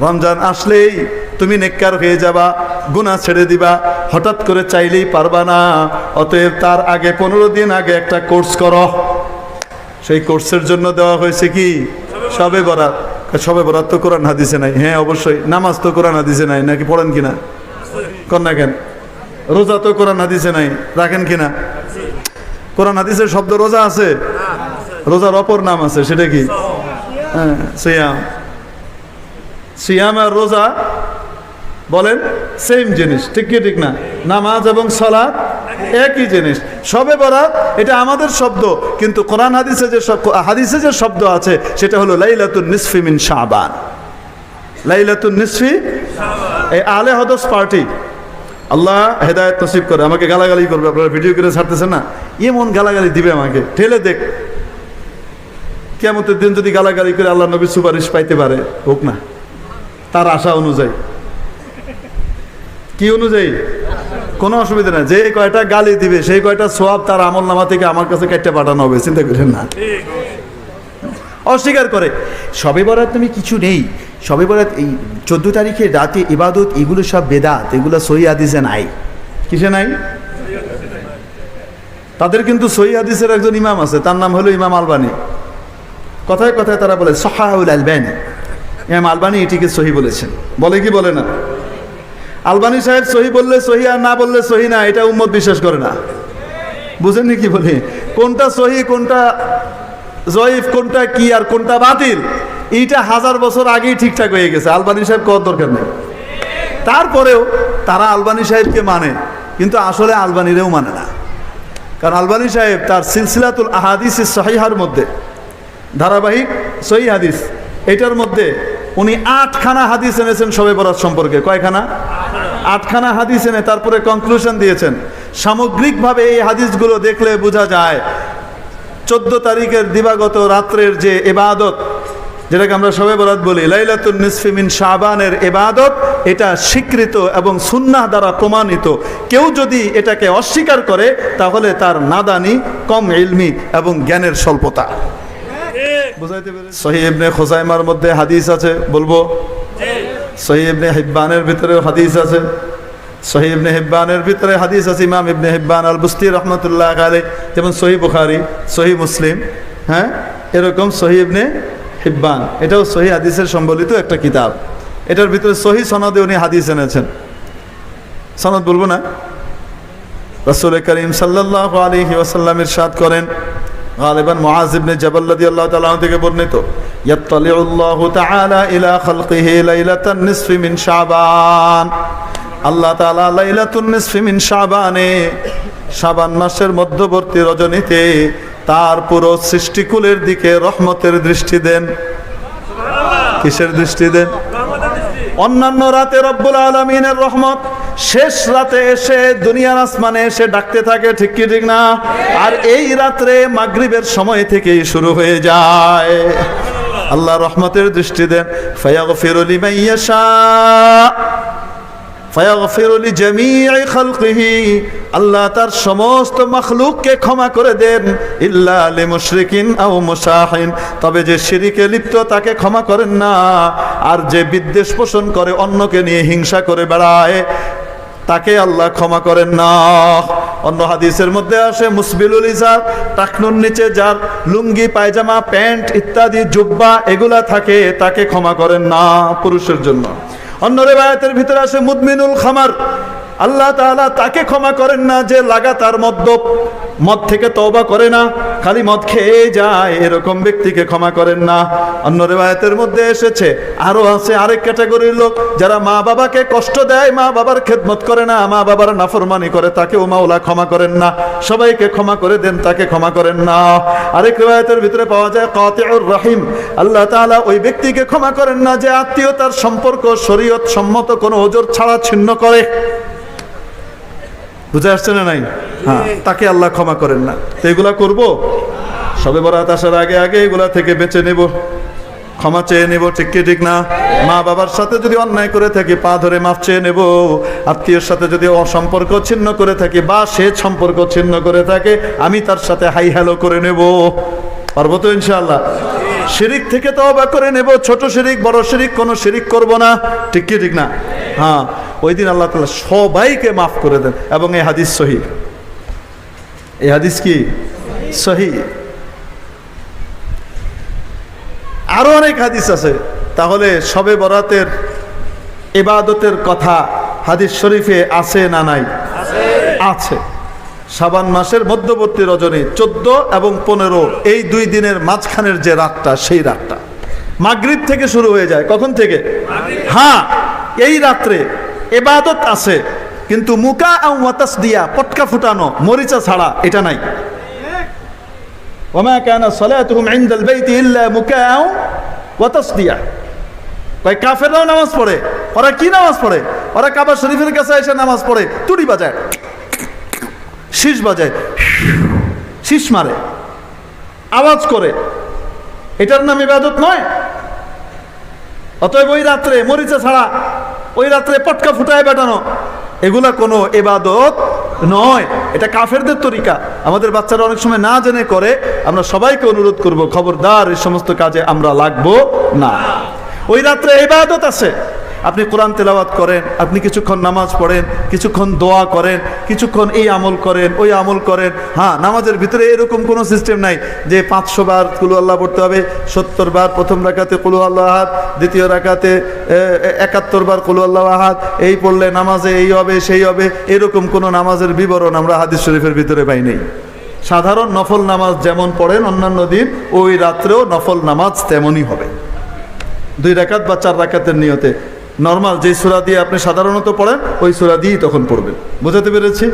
রমজান আসলেই তুমি নেককার হয়ে যাবা, গুনাহ ছেড়ে দিবা, হঠাৎ করে চাইলেই পারবা না। অতএব তার আগে 15 দিন আগে একটা কোর্স করো। সেই কোর্সের জন্য দেওয়া হয়েছে কি? শবে বরাত। শবে বরাত তো কোরআন হাদিসে নাই। হ্যাঁ অবশ্যই। নামাজ তো কোরআন হাদিসে নাই, নাকি পড়েন কিনা? কর না কেন? রোজা তো কোরআন হাদিসে নাই, রাখেন কিনা? কোরআন হাদিসের শব্দ রোজা আছে, রোজার অপর নাম আছে, সেটা কি? হ্যাঁ, সিয়াম। সিয়াম আর রোজা বলেন সেম জিনিস, ঠিক কি ঠিক না? নামাজ এবং সালাত একই জিনিস। শবে বরাত এটা আমাদের শব্দ, কিন্তু কোরআন হাদিসে যে শব্দ আছে সেটা হলো লাইলাতুন নিসফি মিন শাবান। লাইলাতুন নিসফি, এই আলে হদস পার্টি, আল্লাহ হেদায়েত নসিব করে। আমাকে গালাগালি করবে, আপনারা ভিডিও করে ছাড়তেছেন না, এমন গালাগালি দিবে আমাকে, ঠেলে দেখ। কিয়ামতের দিন যদি গালাগালি করে আল্লাহ নবী সুপারিশ পাইতে পারে, হোক না, তার আশা অনুযায়ী। কি অনুযায়ী? কোনো অসুবিধা নাই। যে কয়টা গালি দিবে সেই কয়টা সওয়াব তার আমল নামা থেকে আমার কাছে কেটে পাঠানো হবে, চিন্তা করেন না। অস্বীকার করে শবে বরাত তুমি কিছু নেই, শবে বরাত এই 14 তারিখে রাতে ইবাদত, এগুলো সব বেদাত, এগুলো সহিহ হাদিসে নাই। কিসে নাই? তাদের কিন্তু সহিহ হাদিসের একজন ইমাম আছে, তার নাম হলো ইমাম আলবানী। কথায় কথায় তারা বলে সহাহুল আলবানী, ইমাম আলবানী এটিকে সহি বলেছেন। বলে কি বলে না? আলবানী সাহেব সহি বললে সহি, আর না বললে সহি না, এটা উম্মত বিশ্বাস করে না। বুঝেননি কি বলি? কোনটা সহি, কোনটা জয়ীফ, কোনটা কি আর কোনটা বাতিল, এইটা 1000 বছর আগেই ঠিকঠাক হয়ে গেছে। আলবানী সাহেব কত দরকার নেই। তারপরেও তারা আলবানী সাহেবকে মানে, কিন্তু আসলে আলবানীরেও মানে না। কারণ আলবানী সাহেব তার সিলসিলাতুল আহাদিস সহিহার মধ্যে, ধারাবাহিক সহিহ হাদিস, এটার মধ্যে উনি 8খানা হাদিস এনেছেন শবে বরাত সম্পর্কে। কয়খানা? 8খানা হাদিস এনে তারপরে কনক্লুশন দিয়েছেন। সামগ্রিকভাবে এই হাদিসগুলো দেখলে বোঝা যায় 14 তারিখের দিবাগত রাত্রের যে ইবাদত, যেটাকে আমরা শবে বরাত বলি, লাইলাতুন নিসফি মিন শাবানের ইবাদত, এটা স্বীকৃত এবং সুন্নাহ দ্বারা প্রমাণিত। কেউ যদি এটাকে অস্বীকার করে তাহলে তার নাদানি, কম ইলমি এবং জ্ঞানের স্বল্পতা। সহিহ ইবনে খুজাইমার মধ্যে হাদিস আছে, বলবো। সহিহ ইবনে হিব্বানের ভিতরে হাদিস আছে। সহিহ ইবনে হিব্বানের ভিতরে হাদিস আছে ইমাম ইবনে হিব্বান আল বুস্তি রহমতুল্লাহ আলাইহি, যেমন সহিহ বুখারী, সহিহ মুসলিম, হ্যাঁ, এরকম সহিহ ইবনে হিব্বান, এটাও সহিহ হাদিসের সম্বলিত একটা কিতাব। এটার ভিতরে সহিহ সনদে উনি হাদিস এনেছেন। সনদ বলবো না? রাসূল করিম সাল্লাল্লাহু আলাইহি ওয়াসাল্লাম ইরশাদ করেন, গালিবান মুআজ ইবনে জাবাল রাদিয়াল্লাহু তাআলা থেকে বর্ণিত, ইয়াত্তালিউল্লাহু তাআলা ইলা খালকিহি লাইলাতান নিসফি মিন শাবান। আল্লাহ তাআলা লাইলাতুন নিসফি মিন শাবানে, শাবান মাসের মধ্যবর্তী রজনীতে তার পুরো সৃষ্টিকুলের দিকে রহমতের দৃষ্টি দেন। কিসের দৃষ্টি দেন? অন্যান্য রাতে রব্বুল আলামিনের রহমত শেষ রাতে এসে দুনিয়ার আসমানে এসে ডাকতে থাকে, ঠিক কি ঠিক না? আর এই রাত্রে মাগরিবের সময় থেকেই শুরু হয়ে যায়। আল্লাহ রহমতের দৃষ্টি দেন। ফায়াগফিরু লিমান ইয়াশা, ফায়াগফিরু লিজামিই খালকিহি, আল্লাহ তার সমস্ত মাখলুককে ক্ষমা করে দেন। ইল্লা লিমুশরিকিন আও মুশাহিন, তবে যে শিরকে লিপ্ত তাকে ক্ষমা করেন না। আর যে বিদ্বেষ পোষণ করে, অন্যকে নিয়ে হিংসা করে বেড়ায়, তাকে আল্লাহ ক্ষমা করেন না। অন্য হাদিসের মধ্যে আসে মুসবিলুল ইজার, টাকনুর নিচে যার লুঙ্গি, পায়জামা, প্যান্ট ইত্যাদি জুব্বা এগুলা থাকে, তাকে ক্ষমা করেন না পুরুষের জন্য। অন্য রিওয়ায়াতের ভিতরে আসে মুদমিনুল খামার, আল্লাহ তাআলা তাকে ক্ষমা করেন না যে লাগাতার মদ থেকে তওবা করে না, খালি মদ খেয়ে যায়, এরকম ব্যক্তিকে ক্ষমা করেন না। অন্য রিওয়ায়াতের মধ্যে এসেছে আরো আছে আরেক ক্যাটাগরির লোক, যারা মা বাবাকে কষ্ট দেয়, মা বাবার খেদমত করে না, মা বাবার নাফরমানি করে, তাকেও মাওলা ক্ষমা করেন না। সবাইকে ক্ষমা করে দেন, তাকে ক্ষমা করেন না। আরেক রিওয়ায়াতের ভিতরে পাওয়া যায় কাতিউর রহিম, আল্লাহ তাআলা ওই ব্যক্তিকে ক্ষমা করেন না যে আত্মীয়তার সম্পর্ক শরীয়ত সম্মত কোনো ওজর ছাড়া ছিন্ন করে। বুঝে আসছে না? নাই? হ্যাঁ, তাকে আল্লাহ ক্ষমা করেন না। তো এগুলা করবো, শবে বরাত আসার আগে আগে এগুলা থেকে বেঁচে নেব, ক্ষমা চেয়ে নেব, ঠিক কি ঠিক না? মা বাবার সাথে যদি অন্যায় করে থাকি পা ধরে মাফ চেয়ে নেব। আত্মীয়ের সাথে যদি অসম্পর্ক ছিন্ন করে থাকি বা সে সম্পর্ক ছিন্ন করে থাকে, আমি তার সাথে হাই হ্যালো করে নেব। পারবো তো ইনশাআল্লাহ? শিরিক থেকে তওবা করে নেব, ছোট শিরিক বড় শিরিক কোনো শিরিক করব না, ঠিক কি ঠিক না? হ্যাঁ, ওই দিন আল্লাহ তাআলা সবাইকে মাফ করে দেন। এবং এই হাদিস সহিহ, এই হাদিস কি সহিহ। আরো অনেক হাদিস আছে। তাহলে শবে বরাতের ইবাদতের কথা হাদিস শরীফে আছে না নাই? আছে। শাবান মাসের মধ্যবর্তী রজনী 14 এবং 15 এই 2 দিনের মাঝখানের যে রাতটা, সেই রাতটা মাগরিব থেকে শুরু হয়ে যায়। কখন থেকে? হ্যাঁ, এই রাত্রে ইবাদত আছে, কিন্তু মুকা ওয়া তাসদিয়া, পটকা ফুটানো, মরিচা ছাড়া, এটা নাই। ওয়া মা কানা সালাতুহুম ইনদাল বাইতি ইল্লা মুকা ওয়া তাসদিয়া। ভাই কাফেররাও নামাজ পড়ে। ওরা কি নামাজ পড়ে? ওরা কাবা শরীফের কাছে এসে নামাজ পড়ে, তুড়ি বাজায়, শীষ বাজায়, শীষ মারে, আওয়াজ করে। এটার নাম ইবাদত নয়। অতএব ওই রাত্রে মরিচা ছাড়া, ওই রাত্রে পটকা ফুটায় বেটানো, এগুলা কোনো ইবাদত নয়। এটা কাফেরদের তরিকা। আমাদের বাচ্চারা অনেক সময় না জেনে করে। আমরা সবাইকে অনুরোধ করব, খবরদার এই সমস্ত কাজে আমরা লাগবো না। ওই রাত্রে ইবাদত আছে। আপনি কোরআন তেলাওয়াত করেন, আপনি কিছুক্ষণ নামাজ পড়েন, কিছুক্ষণ দোয়া করেন, কিছুক্ষণ এই আমল করেন, ওই আমল করেন। হ্যাঁ, নামাজের ভিতরে এরকম কোনো সিস্টেম নাই যে 500 বার কুলু আল্লাহ পড়তে হবে, 70 বার প্রথম রাকাতে কুলু আল্লাহ আহাদ, দ্বিতীয় রাকাতে 71 বার কুলু আল্লাহ আহাদ, এই পড়লে নামাজে এই হবে সেই হবে। এরকম কোনো নামাজের বিবরণ আমরা হাদিস শরীফের ভিতরে পাই নাই। সাধারণ নফল নামাজ যেমন পড়েন অন্যান্য দিন, ওই রাত্রেও নফল নামাজ তেমনই হবে। 2 রাকাত বা 4 রাকাতের নিয়তে নর্মাল যে সূরা দিয়ে আপনি সাধারণত পড়েন, ওই সূরা দিয়েই তখন পড়বেন। বুঝাতে পেরেছি?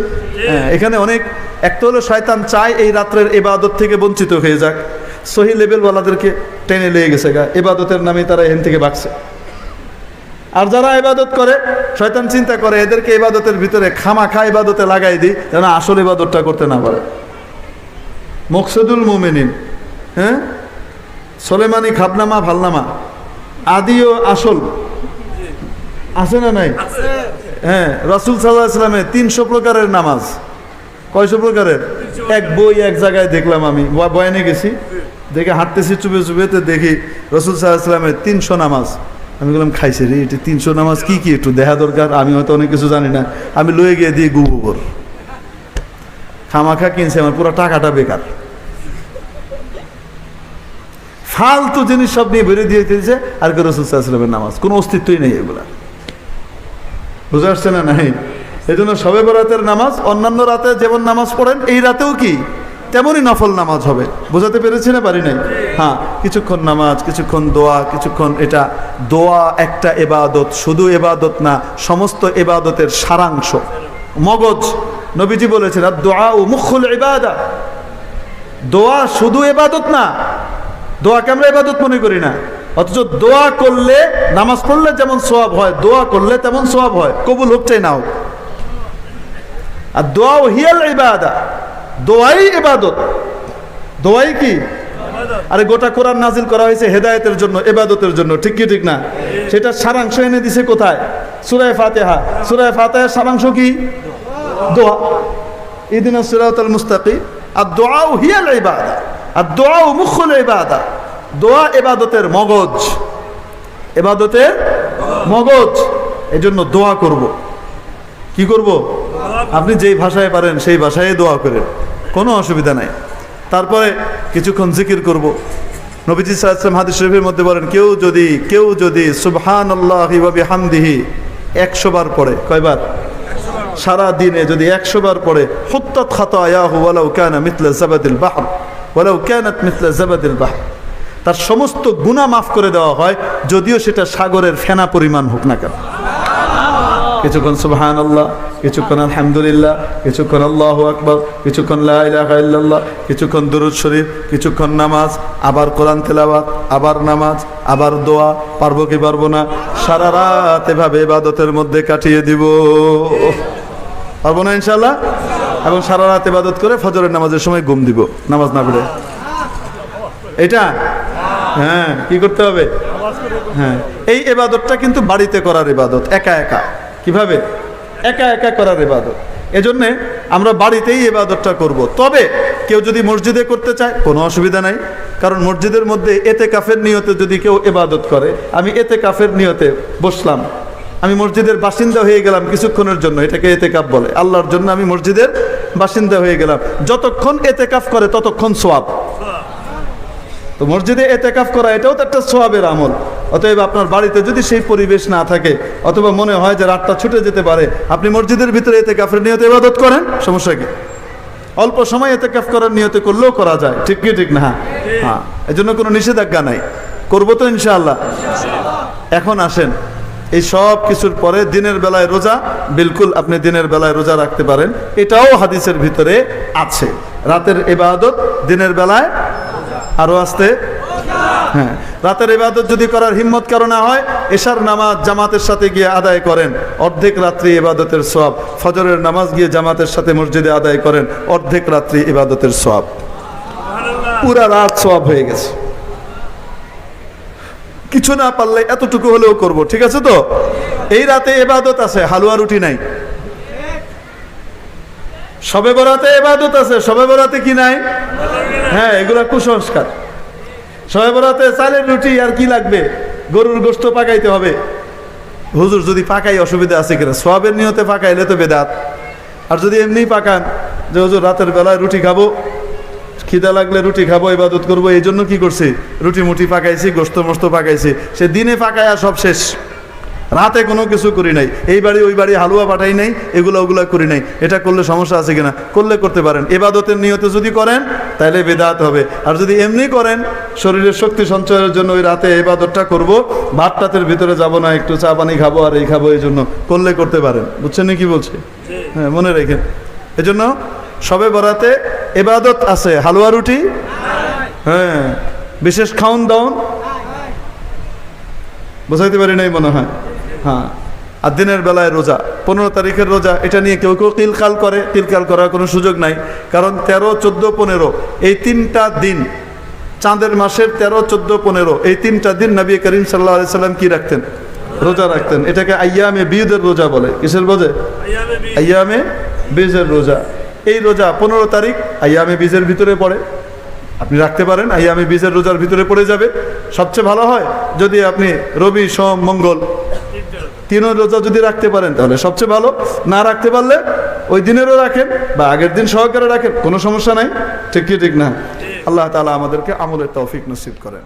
হ্যাঁ, এখানে অনেক, একটা হলো শয়তান চায় এই রাত্রের ইবাদত থেকে বঞ্চিত হয়ে যাক। সহি লেভেলওয়ালাদেরকে টেনে লেগে গেছে গা, ইবাদতের নামে তারা এখান থেকে ভাগছে। আর যারা ইবাদত করে, শয়তান চিন্তা করে এদেরকে ইবাদতের ভিতরে খামাখা ইবাদতে লাগাই দিই, যেন আসল ইবাদতটা করতে না পারে। মকসুদুল মুমিনিন, হ্যাঁ, সোলেমানি খাবনামা ভালনামা, আদি ও আসল আছে না নাই? হ্যাঁ, রাসূল সাল্লাল্লাহু আলাইহি ওয়াসাল্লামের 300 প্রকারের নামাজ। কয়শো প্রকারের? এক বই এক জায়গায় দেখলাম, আমি বয়ানে গেছি, দেখে হাঁটতেছি চুপে চুপেতে, দেখি রাসূল সাল্লাল্লাহু আলাইহি ওয়াসাল্লামের 300 নামাজ। আমি বললাম খাইছে রে, এটা 300 নামাজ কি কি একটু দেখা দরকার। আমি হয়তো অনেক কিছু জানি না, আমি লয়ে গিয়ে দিয়ে গুবর খামাখা কিনছে, আমার পুরো টাকাটা বেকার। ফালতু জিনিস সব নিয়ে বেরিয়ে দিয়ে দিয়েছে। আর রাসূল সাল্লাল্লাহু আলাইহি ওয়াসাল্লামের নামাজ কোনো অস্তিত্বই নেই এগুলা। বুঝে আসছে না? নাই। এই জন্য শবে বরাতের নামাজ অন্যান্য রাতে যেমন নামাজ পড়েন, এই রাতেও কি তেমনই নফল নামাজ হবে। বুঝাতে পেরেছি না পারি নাই? হ্যাঁ, কিছুক্ষণ নামাজ, কিছুক্ষণ দোয়া, কিছুক্ষণ এটা। দোয়া একটা ইবাদত, শুধু ইবাদত না, সমস্ত ইবাদতের সারাংশ, মগজ। নবীজি বলেছেন আদ-দুআ মুখুল ইবাদা। দোয়া শুধু ইবাদত না, দোয়াকে আমরা ইবাদত মনে করি না, অথচ দোয়া করলে, নামাজ পড়লে যেমন সওয়াব হয়, দোয়া করলে তেমন সওয়াব হয়, কবুল হোক চাই না হোক। আর দোয়া হিয়াল ইবাদা, দোয়াই ইবাদত। দোয়াই কি? আরে গোটা কোরআন নাজিল করা হয়েছে হেদায়েতের জন্য, ইবাদতের জন্য, ঠিক কি ঠিক না? সেটা সারাংশ এনে দিছে কোথায়? সূরা ফাতিহা। সূরা ফাতিহার সারাংশ কি? দোয়া। ইহদিনাস সিরাতাল মুস্তাকিম। আর দোয়া হিয়াল ইবাদা, আর দোয়া মুখুল ইবাদা। দোয়া ইবাদতের মগজ, ইবাদতের মগজ। এই জন্য দোয়া করব। কি করব? আপনি যেই ভাষায় পারেন সেই ভাষায় দোয়া করেন, কোনো অসুবিধা নাই। তারপরে কিছুক্ষণ জিকির করব। নবীজি সাল্লাল্লাহু আলাইহি ওয়াসাল্লাম হাদিস শরীফের মধ্যে বলেন, কেউ যদি সুবহানাল্লাহি ওয়া বিহামদিহি 100 বার পড়ে, কয়বার? সারা দিনে যদি 100 বার পড়ে, হুত্তাত খাতায়াহু ওয়ালাউ কানা মিথলা যাবাদিল বাহর, ওয়ালাউ কানাত মিথলা যাবাদিল বাহর। তার সমস্ত গুনাহ মাফ করে দেওয়া হয়, যদিও সেটা সাগরের ফেনা পরিমাণ হোক না কেন। কিছুক্ষণ সুবহানাল্লাহ, কিছুক্ষণ আলহামদুলিল্লাহ, কিছুক্ষণ আল্লাহু আকবার, কিছুক্ষণ লা ইলাহা ইল্লাল্লাহ, কিছুক্ষণ দুরূদ শরীফ, কিছুক্ষণ নামাজ, আবার কোরআন তেলাওয়াত, আবার নামাজ, আবার দোয়া। পারবো কি পারবো না? সারা রাত এভাবে ইবাদতের মধ্যে কাটিয়ে দিব। পারবো না ইনশাআল্লাহ? এবং সারা রাত ইবাদত করে ফজরের নামাজের সময় ঘুম দিব, নামাজ না পড়ে। এটা হ্যাঁ, কি করতে হবে? হ্যাঁ, এই ইবাদতটা কিন্তু বাড়িতে করার ইবাদত, একা একা। কিভাবে? একা একা করার ইবাদত। এজন্যে আমরা বাড়িতেই ইবাদতটা করব। তবে কেউ যদি মসজিদে করতে চায় কোনো অসুবিধা নাই, কারণ মসজিদের মধ্যে এতেকাফের নিয়তে যদি কেউ ইবাদত করে, আমি এতেকাফের নিয়তে বসলাম, আমি মসজিদের বাসিন্দা হয়ে গেলাম কিছুক্ষণের জন্য, এটাকে এতেকাফ বলে। আল্লাহর জন্য আমি মসজিদের বাসিন্দা হয়ে গেলাম, যতক্ষণ এতেকাফ করে ততক্ষণ সওয়াব। তো মসজিদে এতেকাফ করা এটাও তো একটা সওয়াবের আমল। অতএব আপনার বাড়িতে যদি সেই পরিবেশ না থাকে, অথবা মনে হয় যে রাতটা ছুটে যেতে পারে, আপনি মসজিদের ভিতরে এতেকাফের নিয়তে ইবাদত করেন, সমস্যা কি? অল্প সময় এতেকাফ করার নিয়তে করলেও করা যায়, ঠিক কি ঠিক না? হ্যাঁ, এই জন্য কোনো নিষেধাজ্ঞা নাই, করবো তো ইনশাআল্লাহ। এখন আসেন, এই সব কিছুর পরে দিনের বেলায় রোজা, বিলকুল আপনি দিনের বেলায় রোজা রাখতে পারেন, এটাও হাদিসের ভিতরে আছে। রাতের ইবাদত দিনের বেলায় আরো আসতে, হ্যাঁ, রাতের ইবাদত যদি করার হিম্মত কারো না হয়, এশার নামাজ জামাতের সাথে গিয়ে আদায় করেন, অর্ধেক রাত্রি ইবাদতের সওয়াব। ফজরের নামাজ গিয়ে জামাতের সাথে মসজিদে আদায় করেন, অর্ধেক রাত্রি ইবাদতের সওয়াব, পুরা রাত সওয়াব হয়ে গেছে। কিছু না পারলে এতটুকু হলেও করব, ঠিক আছে তো? এই রাতে ইবাদত আছে, হালুয়া রুটি নাই। শবে বরাতে ইবাদত আছে, শবে বরাতে কি নাই? হ্যাঁ, এগুলা কুসংস্কার। শবে বরাতে চালের রুটি আর কি লাগবে, গরুর গোশত পাকাইতে হবে। হুজুর যদি পাকাই অসুবিধা আছে কিনা? সওয়াবের নিয়তে পাকাইলে তো বেদাত। আর যদি এমনি পাকান যে হুজুর রাতের বেলায় রুটি খাবো, খিদা লাগলে রুটি খাবো, ইবাদত করবো, এই জন্য কি করছি, রুটি মুটি পাকাইছি, গোশত মোস্ত পাকাইছি, সে দিনে পাকায়া সব শেষ, রাতে কোনো কিছু করি নাই, এই বাড়ি ওই বাড়ি হালুয়া পাঠাই নাই, ওগুলা করি নাই। এটা করলে সমস্যা আছে কিনা? করলে করতে পারেন। ইবাদতের নিয়তে যদি করেন তাহলে বেদাত হবে। আর যদি এমনি করেন শরীরের শক্তি সঞ্চয়ের জন্য, ওই রাতে ইবাদতটা করব, ভাত টাতের ভিতরে যাব না, একটু চা পানি খাবো আর এই খাবো, এই জন্য করলে করতে পারেন। বুঝছেন কি বলছে? হ্যাঁ, মনে রেখেন। এজন্য শবে বরাতে ইবাদত আছে, হালুয়া রুটি, হ্যাঁ, বিশেষ খাওন দাওন, বোঝাইতে পারি নাই মনে হয়। হ্যাঁ, আর দিনের বেলায় রোজা, 15 তারিখের রোজা, এটা নিয়ে কেউ কেউ কিলকাল করে। কিলকাল করার কোনো সুযোগ নাই, কারণ 13, 14, 15 এই 3টা দিন, চাঁদের মাসের 13, 14, 15 এই 3টা দিন নবী করিম সাল্লাল্লাহু আলাইহি সাল্লাম কি রাখতেন? রোজা রাখতেন। এটাকে আইয়ামে বীজের রোজা বলে। কিসের বোঝে? আইয়ামে বীজের রোজা। এই রোজা 15 তারিখ আইয়ামে বীজের ভিতরে পড়ে, আপনি রাখতে পারেন, আইয়ামে বীজের রোজার ভিতরে পড়ে যাবে। সবচেয়ে ভালো হয় যদি আপনি রবি, সোম, মঙ্গল 3 রোজা যদি রাখতে পারেন তাহলে সবচেয়ে ভালো। না রাখতে পারলে ওই দিনেরও রাখেন বা আগের দিন সহকারে রাখেন, কোনো সমস্যা নাই, ঠিক কি ঠিক না? আল্লাহ তাআলা আমাদেরকে আমলের তৌফিক নসিব করেন।